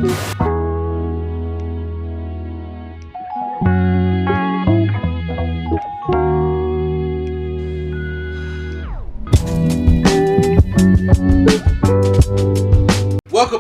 Welcome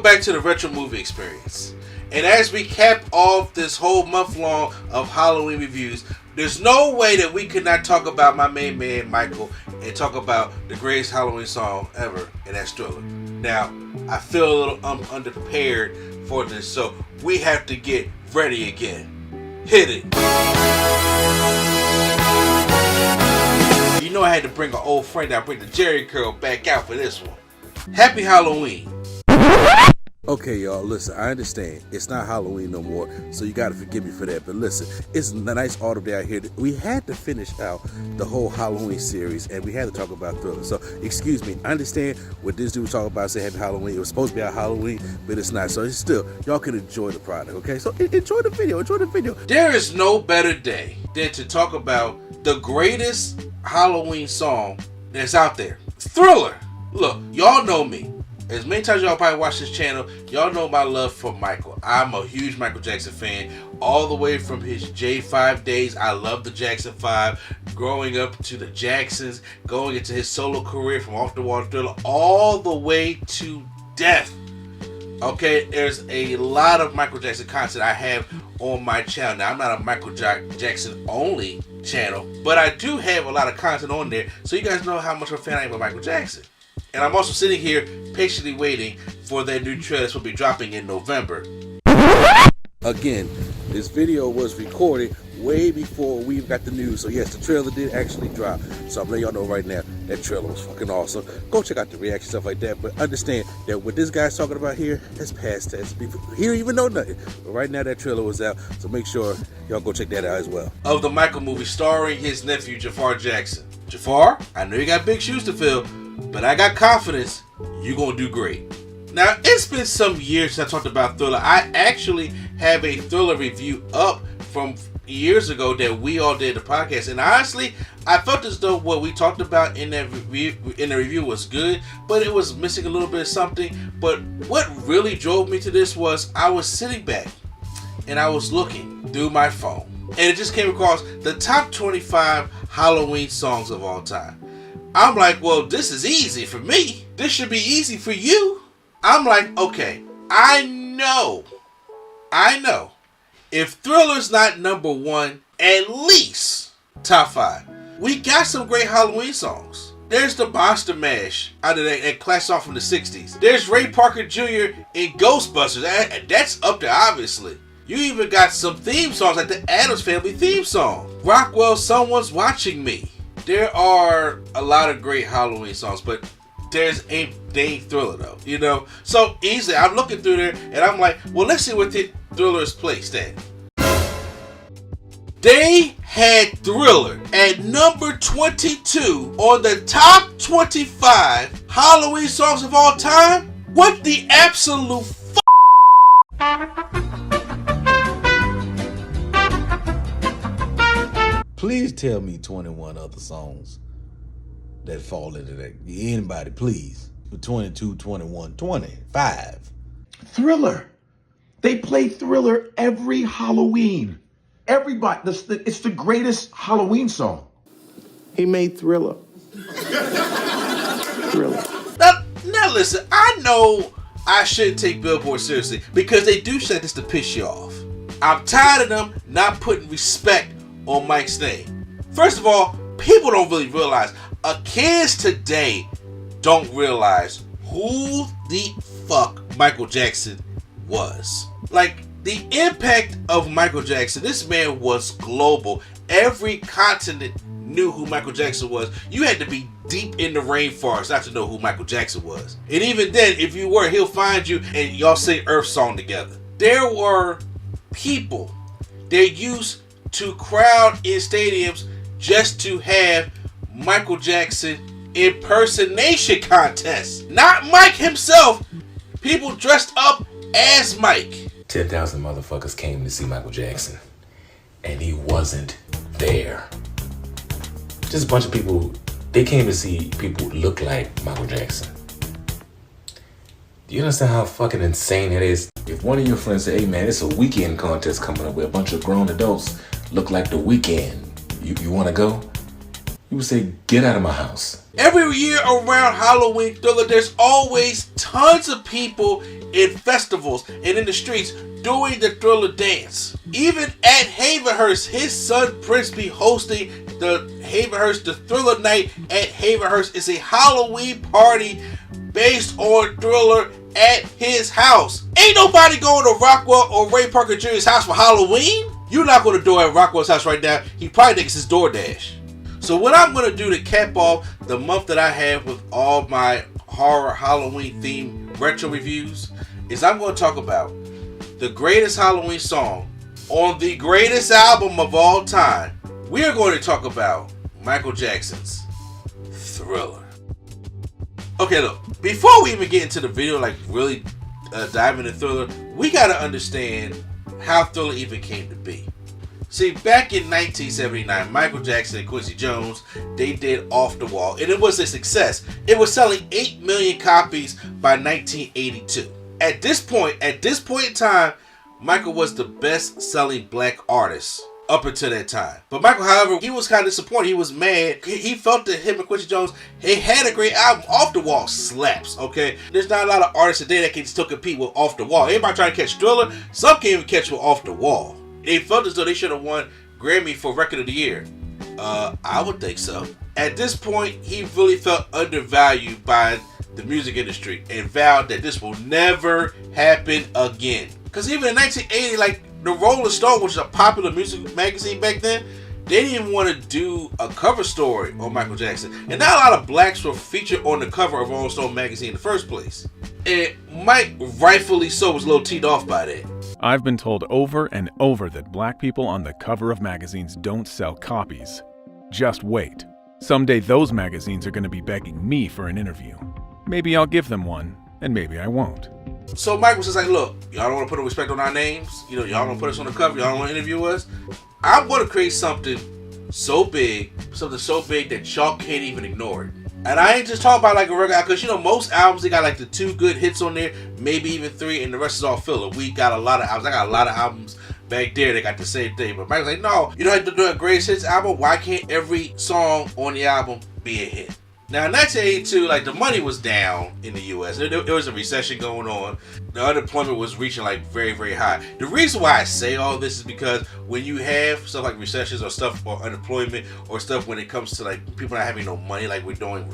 back to the Retro Movie Experience. And as we cap off this whole month long of Halloween reviews, there's no way that we could not talk about my main man, Michael, and talk about the greatest Halloween song ever, and that's Thriller. Now, I feel a little underprepared for this, so we have to get ready again. Hit it. You know I had to bring an old friend out, bring the Jerry Curl back out for this one. Happy Halloween. Okay, y'all, listen, I understand it's not Halloween no more, so you gotta forgive me for that, but listen, it's a nice autumn day out here. We had to finish out the whole Halloween series, and we had to talk about Thriller, so excuse me. I understand what this dude was talking about, say Happy Halloween. It was supposed to be our Halloween, but it's not, so it's still, y'all can enjoy the product, okay? So enjoy the video. There is no better day than to talk about the greatest Halloween song that's out there. Thriller. Look, y'all know me. As many times y'all probably watch this channel, y'all know my love for Michael. I'm a huge Michael Jackson fan, all the way from his J5 days. I love the Jackson 5, growing up to the Jacksons, going into his solo career from Off the Wall Thriller, all the way to death. Okay, there's a lot of Michael Jackson content I have on my channel. Now, I'm not a Michael Jackson only channel, but I do have a lot of content on there, so you guys know how much of a fan I am of Michael Jackson. And I'm also sitting here patiently waiting for that new trailer that's will be dropping in November. Again, this video was recorded way before we got the news, so yes, the trailer did actually drop. So I'm letting y'all know right now, that trailer was fucking awesome. Go check out the reaction, stuff like that, but understand that what this guy's talking about here, that's past tense. He don't even know nothing. But right now, that trailer was out, so make sure y'all go check that out as well. Of the Michael movie starring his nephew, Jafar Jackson. Jafar, I know you got big shoes to fill, but I got confidence you're going to do great. Now, it's been some years since I talked about Thriller. I actually have a Thriller review up from years ago that we all did the podcast. And honestly, I felt as though what we talked about in the review was good, but it was missing a little bit of something. But what really drove me to this was I was sitting back and I was looking through my phone. And it just came across the top 25 Halloween songs of all time. I'm like, well, this is easy for me. This should be easy for you. I'm like, okay, I know. If Thriller's not number one, at least top 5. We got some great Halloween songs. There's the Monster Mash out of that classic song from the 60s. There's Ray Parker Jr. in Ghostbusters. That's up there, obviously. You even got some theme songs like the Addams Family theme song. Rockwell's Someone's Watching Me. There are a lot of great Halloween songs, but there's a dang Thriller though, you know? So easily, I'm looking through there and I'm like, well, let's see what the Thriller is placed at. They had Thriller at number 22 on the top 25 Halloween songs of all time? What the absolute Please tell me 21 other songs that fall into that. Anybody, please. 22, 21, 25. Thriller. They play Thriller every Halloween. Everybody. It's the greatest Halloween song. He made Thriller. Thriller. Now listen, I know I shouldn't take Billboard seriously because they do say this to piss you off. I'm tired of them not putting respect on Mike's name. First of all, people don't really realize, kids today don't realize who the fuck Michael Jackson was. Like, the impact of Michael Jackson, this man was global. Every continent knew who Michael Jackson was. You had to be deep in the rainforest not to know who Michael Jackson was. And even then, if you were, he'll find you and y'all sing Earth Song together. There were people that used to crowd in stadiums just to have Michael Jackson impersonation contests. Not Mike himself. People dressed up as Mike. 10,000 motherfuckers came to see Michael Jackson, and he wasn't there. Just a bunch of people, they came to see people look like Michael Jackson. Do you understand how fucking insane it is? If one of your friends say, hey man, it's a weekend contest coming up where a bunch of grown adults look like The Weeknd. You want to go? You would say, get out of my house. Every year around Halloween Thriller, there's always tons of people in festivals and in the streets doing the Thriller dance. Even at Havenhurst, his son Prince be hosting the Havenhurst, the Thriller night at Havenhurst. Is a Halloween party based on Thriller at his house. Ain't nobody going to Rockwell or Ray Parker Jr.'s house for Halloween. You're not going to door at Rockwell's house right now. He probably thinks it's DoorDash. So what I'm going to do to cap off the month that I have with all my horror Halloween themed retro reviews is I'm going to talk about the greatest Halloween song on the greatest album of all time. We are going to talk about Michael Jackson's Thriller. Okay, look, before we even get into the video, like really dive into Thriller, we got to understand how Thriller even came to be. See, back in 1979, Michael Jackson and Quincy Jones, they did Off the Wall, and it was a success. It was selling 8 million copies by 1982. At this point in time, Michael was the best-selling black artist up until that time. But Michael, however, he was kind of disappointed. He was mad. He felt that him and Quincy Jones, they had a great album. Off the Wall slaps, okay? There's not a lot of artists today that can still compete with Off the Wall. Everybody trying to catch Thriller. Some can't even catch with Off the Wall. They felt as though they should have won Grammy for Record of the Year. I would think so. At this point, he really felt undervalued by the music industry and vowed that this will never happen again. Because even in 1980, like the Rolling Stone, which is a popular music magazine back then, they didn't even want to do a cover story on Michael Jackson. And not a lot of blacks were featured on the cover of Rolling Stone magazine in the first place. And Mike, rightfully so, was a little teed off by that. I've been told over and over that black people on the cover of magazines don't sell copies. Just wait. Someday those magazines are going to be begging me for an interview. Maybe I'll give them one, and maybe I won't. So Mike was just like, look, y'all don't want to put no respect on our names. You know, y'all don't put us on the cover. Y'all don't want to interview us. I'm going to create something so big that y'all can't even ignore it. And I ain't just talking about like a regular, because you know, most albums, they got like the 2 good hits on there, maybe even 3, and the rest is all filler. We got a lot of albums. I got a lot of albums back there that got the same thing. But Mike's like, no, you don't have to do a greatest hits album. Why can't every song on the album be a hit? Now, in 1982, like, the money was down in the U.S. There was a recession going on. The unemployment was reaching, like, very, very high. The reason why I say all this is because when you have stuff like recessions or stuff or unemployment or stuff when it comes to, like, people not having no money like we're going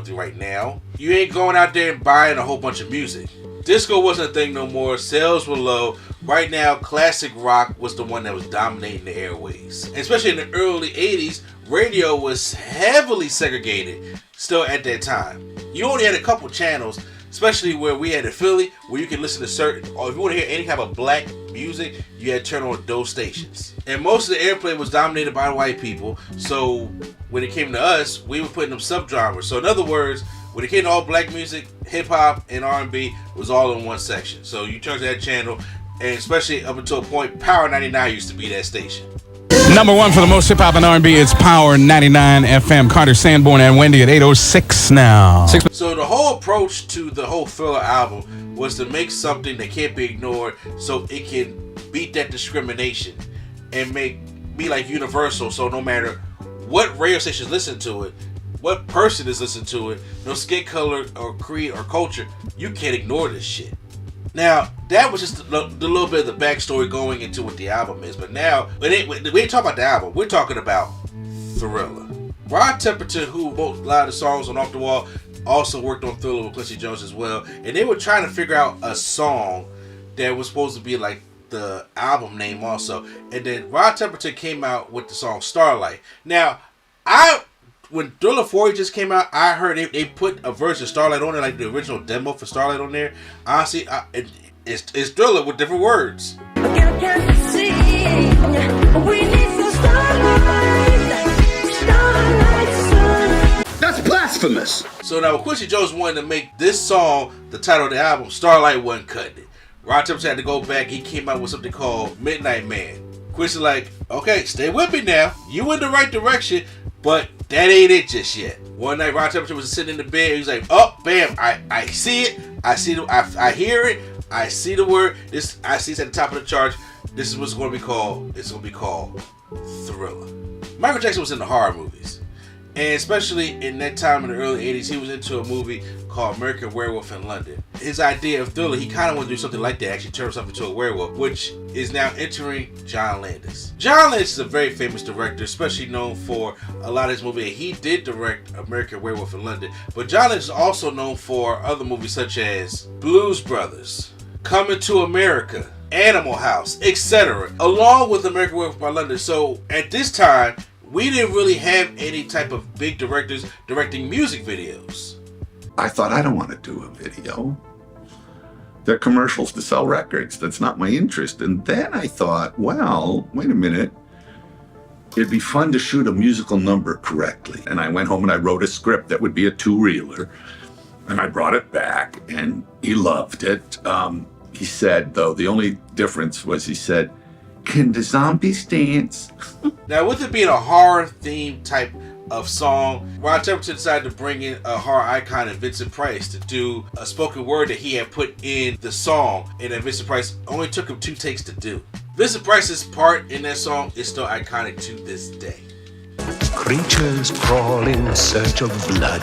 through right now, you ain't going out there and buying a whole bunch of music. Disco wasn't a thing no more. Sales were low. Right now, classic rock was the one that was dominating the airways. And especially in the early 80s, radio was heavily segregated still at that time. You only had a couple channels, especially where we had in Philly, where you could listen to certain, or if you want to hear any type of black music, you had to turn on those stations. And most of the airplay was dominated by white people, so when it came to us, we were putting them subgenres. So in other words, when it came to all black music, hip-hop and R&B was all in one section. So you turn to that channel, and especially up until a point, Power 99 used to be that station. Number 1 for the most hip-hop and R&B, it's Power 99 FM. Carter Sanborn and Wendy at 8:06 now. So the whole approach to the whole Thriller album was to make something that can't be ignored so it can beat that discrimination and be like universal, so no matter what radio stations listen to it, what person is listening to it, no skin color or creed or culture, you can't ignore this shit. Now, that was just the little bit of the backstory going into what the album is. But now, we ain't talking about the album. We're talking about Thriller. Rod Temperton, who wrote a lot of the songs on Off the Wall, also worked on Thriller with Quincy Jones as well. And they were trying to figure out a song that was supposed to be like the album name also. And then Rod Temperton came out with the song Starlight. Now, when Thriller 4 just came out, I heard they put a version of Starlight on there, like the original demo for Starlight on there. Honestly, it's Thriller with different words. That's blasphemous. So now, Quincy Jones wanted to make this song the title of the album. Starlight wasn't cutting it. Rod Temperton had to go back. He came out with something called Midnight Man. Quincy like, okay, stay with me now. You in the right direction, But that ain't it just yet. One night, Ron Templeton was sitting in the bed. He was like, "Oh, bam! I see it. I hear it. I see the word. I see it's at the top of the chart. This is what's going to be called. It's going to be called Thriller." Michael Jackson was into horror movies, and especially in that time in the early '80s, he was into a movie called American Werewolf in London. His idea of Thriller, he kind of wanted to do something like that, actually turn himself into a werewolf, which is now entering John Landis. John Landis is a very famous director, especially known for a lot of his movies. He did direct American Werewolf in London, but John Landis is also known for other movies such as Blues Brothers, Coming to America, Animal House, etc., along with American Werewolf by London. So at this time, we didn't really have any type of big directors directing music videos. I thought, I don't want to do a video. They're commercials to sell records. That's not my interest. And then I thought, well, wait a minute. It'd be fun to shoot a musical number correctly. And I went home and I wrote a script that would be a 2-reeler. And I brought it back and he loved it. He said, though, the only difference was he said, "Can the zombies dance?" Now, with it being a horror theme type of song, Ron Templeton decided to bring in a horror icon, Vincent Price, to do a spoken word that he had put in the song, and that Vincent Price only took him 2 takes to do. Vincent Price's part in that song is still iconic to this day. Creatures crawl in search of blood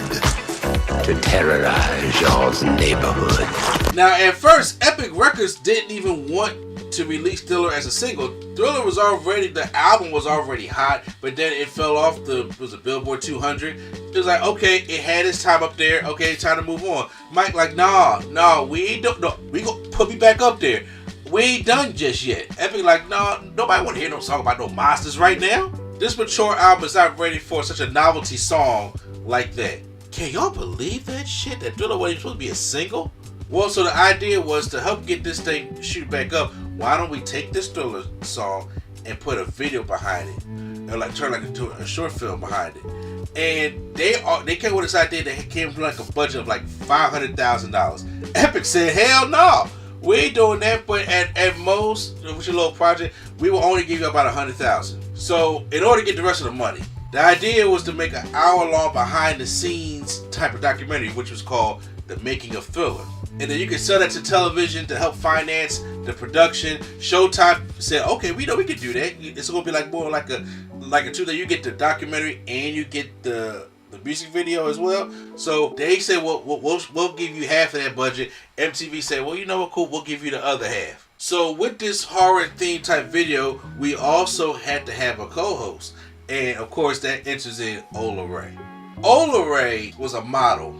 to terrorize y'all's neighborhood. Now, at first, Epic Records didn't even want to release Thriller as a single. Thriller was already, the album was already hot, but then it fell off the Billboard 200. It was like, okay, it had its time up there. Okay, time to move on. Mike like, nah, we ain't done. No, we gonna put me back up there. We ain't done just yet. Epic like, nah, nobody want to hear no song about no monsters right now. This mature album is not ready for such a novelty song like that. Can y'all believe that shit? That Thriller wasn't supposed to be a single? Well, so the idea was to help get this thing shoot back up. Why don't we take this Thriller song and put a video behind it, and like turn like into a short film behind it? And they came with this idea that came from like a budget of like $500,000. Epic said, "Hell no, we ain't doing that." But at most, with your little project, we will only give you about $100,000. So in order to get the rest of the money, the idea was to make an hour-long behind-the-scenes type of documentary, which was called The Making of Thriller. And then you can sell that to television to help finance the production. Showtime said, "Okay, we know we can do that. It's gonna be like more like a 2 that you get the documentary and you get the music video as well." So they said, "Well, we'll give you half of that budget." MTV said, "Well, you know what? Cool. We'll give you the other half." So with this horror theme type video, we also had to have a co-host, and of course that enters in Ola Ray. Ola Ray was a model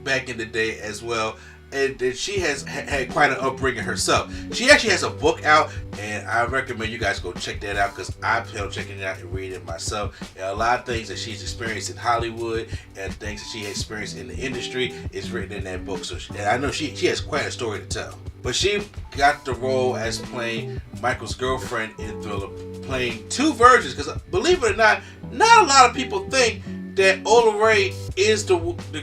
back in the day as well. And she has had quite an upbringing herself. She actually has a book out, and I recommend you guys go check that out because I plan on checking it out and reading it myself. And a lot of things that she's experienced in Hollywood and things that she has experienced in the industry is written in that book. So and I know she has quite a story to tell. But she got the role as playing Michael's girlfriend in Thriller, playing 2 versions. Because believe it or not a lot of people think that Ola Ray is the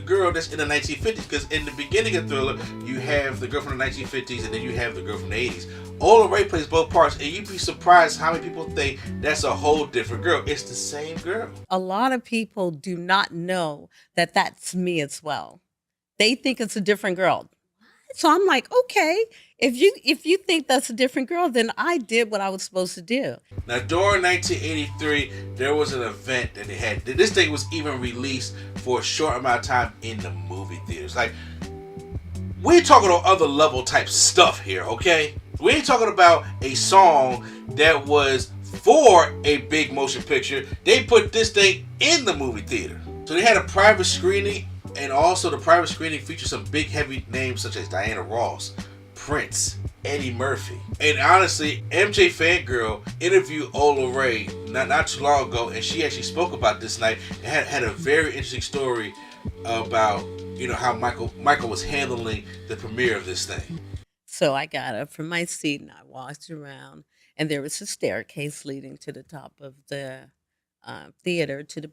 girl that's in the 1950s, because in the beginning of Thriller, you have the girl from the 1950s and then you have the girl from the 80s. Ola Ray plays both parts, and you'd be surprised how many people think that's a whole different girl. It's the same girl. A lot of people do not know that that's me as well. They think it's a different girl. So I'm like, okay, if you think that's a different girl, then I did what I was supposed to do. Now, during 1983, there was an event that they had. This thing was even released for a short amount of time in the movie theaters. Like, we're talking on other level type stuff here, okay? We ain't talking about a song that was for a big motion picture. They put this thing in the movie theater. So they had a private screening, and also the private screening featured some big heavy names such as Diana Ross, Prince, Eddie Murphy. And honestly, MJFANGIRL interviewed Ola Ray not too long ago, and she actually spoke about this night and had a very interesting story about, you know, how Michael was handling the premiere of this thing. So I got up from my seat and I walked around, and there was a staircase leading to the top of the theater to the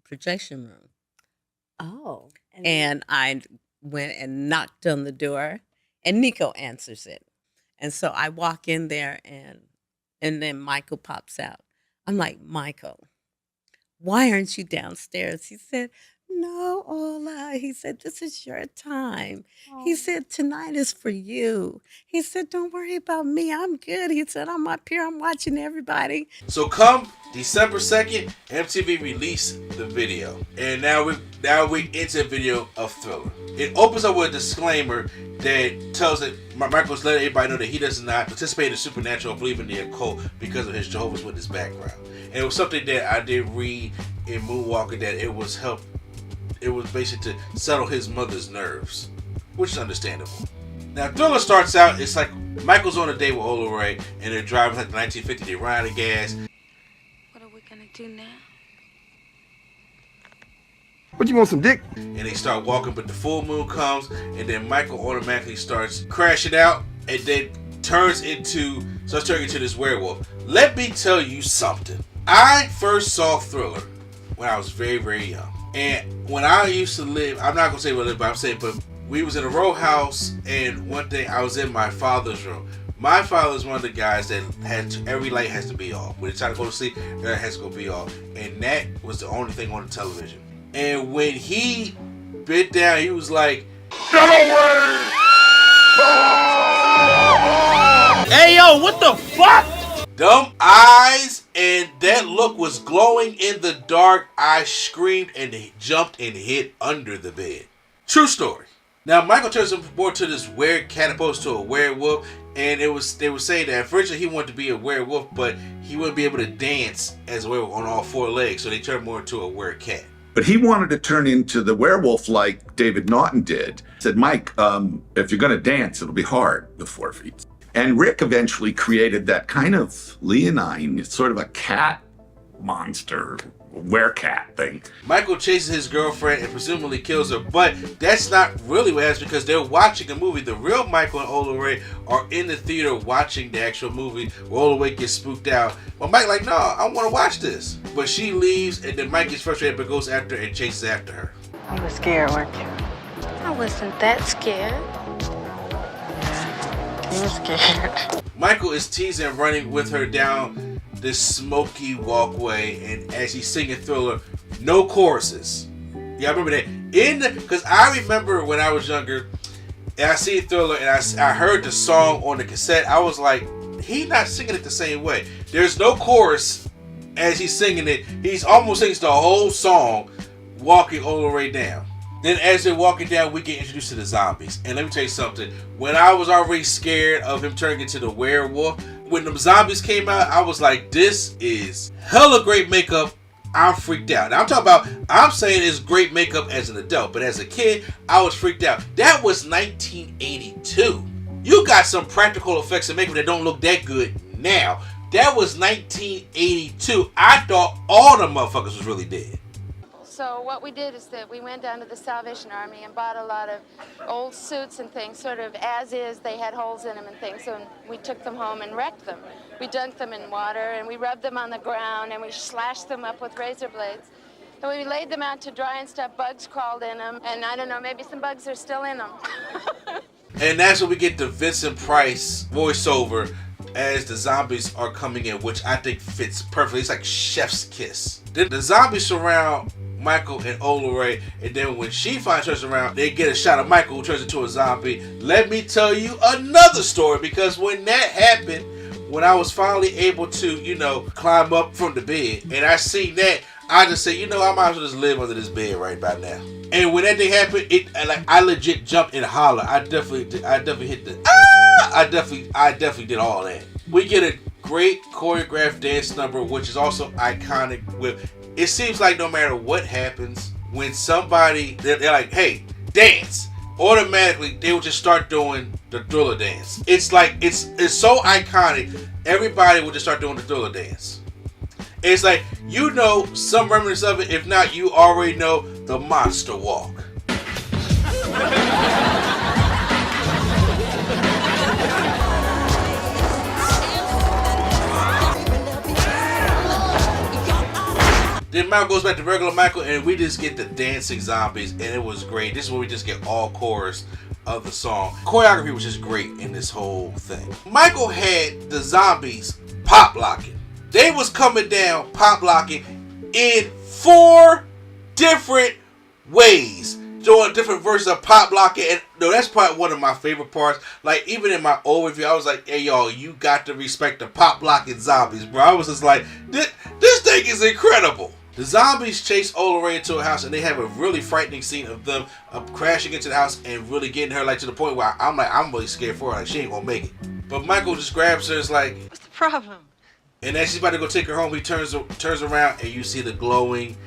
projection room. Oh. And I went and knocked on the door, and Nico answers it. And so I walk in there, and then Michael pops out. I'm like, Michael, why aren't you downstairs? He said, no, Ola. He said, this is your time. He said, tonight is for you. He said, don't worry about me. I'm good. He said, I'm up here. I'm watching everybody. So come December 2nd, MTV released the video. And now we into a video of Thriller. It opens up with a disclaimer that tells that Michael's letting everybody know that he does not participate in the supernatural or believe in the occult because of his Jehovah's Witness background. And it was something that I did read in Moonwalker, that it was basically to settle his mother's nerves, which is understandable. Now, Thriller starts out, it's like Michael's on a date with Ola Ray, and they're driving like the 1950, they run out of gas. What are we gonna do now? What, you want some dick? And they start walking, but the full moon comes, and then Michael automatically starts crashing out, and then starts turning into this werewolf. Let me tell you something. I first saw Thriller when I was very, very young. And when I used to live, I'm not going to say where I live, but I'm saying, but we was in a row house, and one day I was in my father's room. My father's one of the guys that every light has to be off. When it's time to go to sleep, everything has to go be off. And that was the only thing on the television. And when he bit down, he was like, "Get away!" Hey, yo, what the fuck? Dumb eyes, and that look was glowing in the dark. I screamed and jumped and hid under the bed. True story. Now, Michael turns him more to this weird cat opposed to a werewolf, and they were saying that originally he wanted to be a werewolf, but he wouldn't be able to dance as a werewolf on all four legs, so they turned more into a werecat. But he wanted to turn into the werewolf like David Naughton did. He said, Mike, if you're going to dance, it'll be hard with 4 feet. And Rick eventually created that kind of leonine, sort of a cat monster, werecat thing. Michael chases his girlfriend and presumably kills her, but that's not really what happens because they're watching a movie. The real Michael and Ola Ray are in the theater watching the actual movie where Ola Ray gets spooked out. But Mike's like, no, I want to watch this. But she leaves, and then Mike gets frustrated but goes after her and chases after her. You were scared, weren't you? I wasn't that scared. You were scared. Michael is teasing and running with her down this smoky walkway, and as he's singing Thriller, no choruses. Yeah, I remember that. Because I remember when I was younger, and I see Thriller, and I heard the song on the cassette, I was like, he's not singing it the same way. There's no chorus as he's singing it. He's almost sings the whole song, walking Ola Ray down. Then as they're walking down, we get introduced to the zombies. And let me tell you something. When I was already scared of him turning into the werewolf, when the zombies came out, I was like, this is hella great makeup. I'm freaked out. Now I'm saying it's great makeup as an adult, but as a kid, I was freaked out. That was 1982. You got some practical effects and makeup that don't look that good now. That was 1982. I thought all the motherfuckers was really dead. So what we did is that we went down to the Salvation Army and bought a lot of old suits and things, sort of as is. They had holes in them and things, so we took them home and wrecked them. We dunked them in water, and we rubbed them on the ground, and we slashed them up with razor blades. And we laid them out to dry and stuff. Bugs crawled in them, and I don't know, maybe some bugs are still in them. And that's when we get the Vincent Price voiceover as the zombies are coming in, which I think fits perfectly. It's like chef's kiss. Then the zombies surround Michael and Ola Ray, and then when she finally turns around, they get a shot of Michael who turns into a zombie. Let me tell you another story, because when that happened, when I was finally able to, climb up from the bed, and I seen that, I just said, I might as well just live under this bed right by now. And when that thing happened, I legit jumped and hollered. I definitely hit the I definitely did all that. We get a great choreographed dance number, which is also iconic. It seems like no matter what happens, when somebody they're like, hey, dance, automatically they will just start doing the Thriller dance. It's like it's so iconic. Everybody will just start doing the Thriller dance. It's like, some remnants of it. If not, you already know the monster walk. Then Michael goes back to regular Michael, and we just get the dancing zombies, and it was great. This is where we just get all chorus of the song. Choreography was just great in this whole thing. Michael had the zombies pop locking. They was coming down, pop locking, in 4 different ways. Doing different versions of pop locking, and no, that's probably one of my favorite parts. Like, even in my overview, I was like, hey, y'all, you got to respect the pop locking zombies, bro. I was just like, this thing is incredible. The zombies chase Ola Ray into a house, and they have a really frightening scene of them crashing into the house and really getting her, like, to the point where I'm really scared for her. Like, she ain't gonna make it. But Michael just grabs her, it's like, what's the problem? And as she's about to go take her home, he turns around, and you see the glowing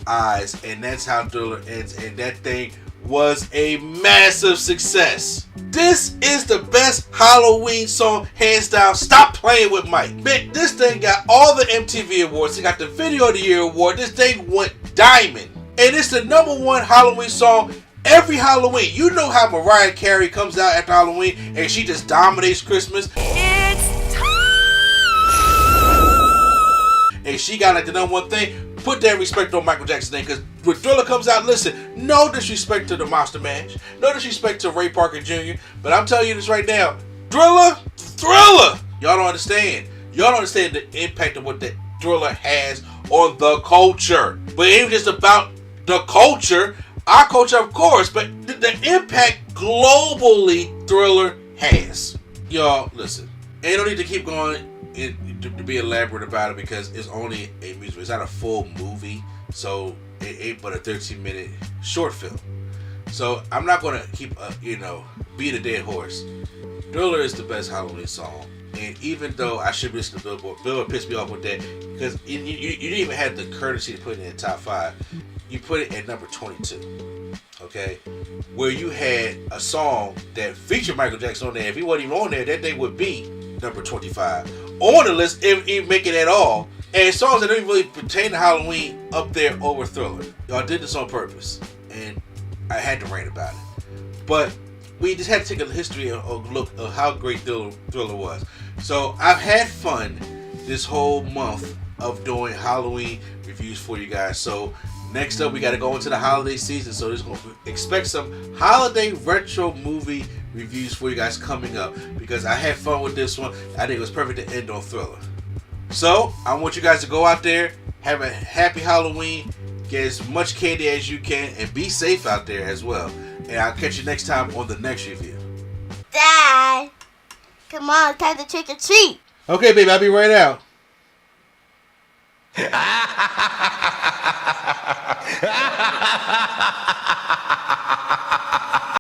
eyes, and that's how Thriller ends, and that thing was a massive success. This is the best Halloween song, hands down. Stop playing with Mike. Man, this thing got all the MTV awards. It got the Video of the Year award. This thing went diamond, and it's the #1 Halloween song every Halloween. You know how Mariah Carey comes out after Halloween and she just dominates Christmas. It's time, and she got like the #1 thing. Put that respect on Michael Jackson's name, because when Thriller comes out, listen, no disrespect to the Monster Mash, no disrespect to Ray Parker Jr., but I'm telling you this right now, Thriller, y'all don't understand. Y'all don't understand the impact of what that Thriller has on the culture. But it ain't just about the culture, our culture of course, but the impact globally Thriller has. Y'all, listen, ain't no need to keep going to be elaborate about it, because it's only a music. It's not a full movie, so it ain't but a 13-minute short film. So I'm not gonna keep beat a dead horse. Thriller is the best Halloween song, and even though I should listen to Billboard pissed me off with that, because you didn't even have the courtesy to put it in the top 5. You put it at number 22. Okay, where you had a song that featured Michael Jackson on there. If he wasn't even on there, that day would be number 25 on the list, if you make it at all. And songs that don't even really pertain to Halloween up there over Thriller. Y'all did this on purpose, and I had to rant about it. But we just had to take a history of look of how great Thriller was. So I've had fun this whole month of doing Halloween reviews for you guys. So next up, we got to go into the holiday season. So there's going to expect some holiday retro movie reviews for you guys coming up, because I had fun with this one. I think it was perfect to end on Thriller. So I want you guys to go out there, have a happy Halloween, get as much candy as you can, and be safe out there as well. And I'll catch you next time on the next review. Dad, come on, time to trick or treat. Okay, baby, I'll be right out.